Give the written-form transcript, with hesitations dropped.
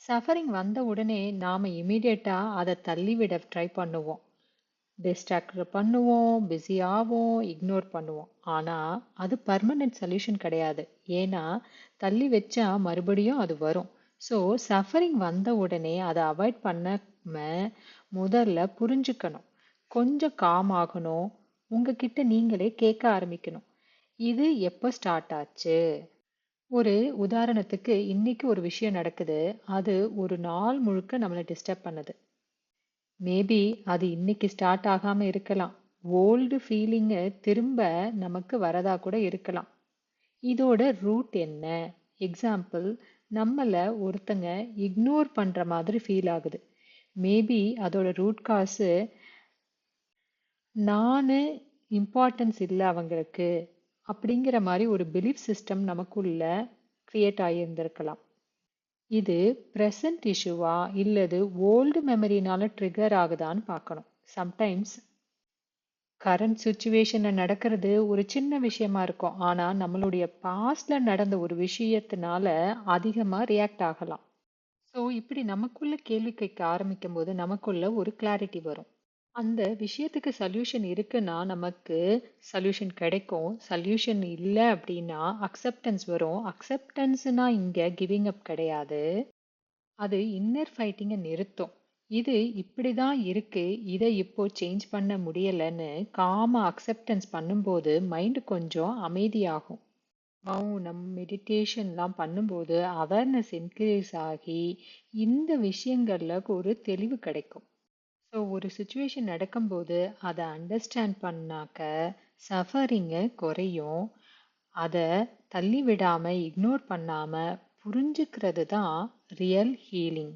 Suffering வந்த உடனே நாம இமீடியட்டா அதை தள்ளிவிட ட்ரை பண்ணுவோம். டிஸ்ட்ராக்ட் பண்ணுவோம், பிஸி ஆவோம், இக்னோர் பண்ணுவோம். ஆனா அது பர்மனன்ட் சொல்யூஷன் கிடையாது. ஏன்னா தள்ளி வச்சா மறுபடியும் அது வரும். ஸோ சஃபரிங் வந்த உடனே அதை அவாய்ட் பண்ணாம முதல்ல புரிஞ்சுக்கணும். கொஞ்சம் காம் ஆகணும். உங்ககிட்ட நீங்களே கேட்க ஆரம்பிக்கணும். இது எப்போ ஸ்டார்ட் ஆச்சு? ஒரு உதாரணத்துக்கு இன்னைக்கு ஒரு விஷயம் நடக்குது. அது ஒரு நாள் முழுக்க நம்மளை டிஸ்டர்ப் பண்ணுது. மேபி அது இன்னைக்கு ஸ்டார்ட் ஆகாம இருக்கலாம். ஓல்டு ஃபீலிங்க திரும்ப நமக்கு வரதா கூட இருக்கலாம். இதோட ரூட் என்ன? எக்ஸாம்பிள், நம்மள ஒருத்தங்க இக்னோர் பண்ற மாதிரி ஃபீல் ஆகுது. மேபி அதோட ரூட் காசு நானு இம்பார்ட்டன்ஸ் இல்லை அவங்களுக்கு அப்படிங்கிற மாதிரி ஒரு பிலீஃப் சிஸ்டம் நமக்குள்ள கிரியேட் ஆகியிருந்திருக்கலாம். இது ப்ரெசன்ட் இஷ்யூவா இல்லது ஓல்டு மெமரினால ட்ரிகர் ஆகுதான்னு பார்க்கணும். சம்டைம்ஸ் கரண்ட் சுச்சுவேஷன்ல நடக்கிறது ஒரு சின்ன விஷயமா இருக்கும். ஆனா நம்மளுடைய பாஸ்ட்ல நடந்த ஒரு விஷயத்தினால அதிகமா ரியாக்ட் ஆகலாம். ஸோ இப்படி நமக்குள்ள கேள்வி கேட்க ஆரம்பிக்கும் போது நமக்குள்ள ஒரு கிளாரிட்டி வரும். அந்த விஷயத்துக்கு சொல்யூஷன் இருக்குன்னா நமக்கு சொல்யூஷன் கிடைக்கும். சொல்யூஷன் இல்லை அப்படின்னா அக்செப்டன்ஸ் வரும். அக்செப்டன்ஸ்னா இங்க கிவிங் அப் கிடையாது. அது இன்னர் ஃபைட்டிங்கை நிறுத்தும். இது இப்படிதான் இருக்கு, இதை இப்போ சேஞ்ச் பண்ண முடியலன்னு காமா அக்செப்டன்ஸ் பண்ணும்போது மைண்ட் கொஞ்சம் அமைதியாகும். மௌனம் மெடிடேஷன்லாம் பண்ணும்போது அவேர்னஸ் இன்க்ரீஸ் ஆகி இந்த விஷயங்கள்ல ஒரு தெளிவு கிடைக்கும். ஸோ ஒரு சுச்சுவேஷன் நடக்கும்போது அதை அண்டர்ஸ்டாண்ட் பண்ணாக்க சஃபரிங்கு குறையும். அதை தள்ளி விடாம இக்னோர் பண்ணாம புரிஞ்சுக்கிறது தான் ரியல் ஹீலிங்.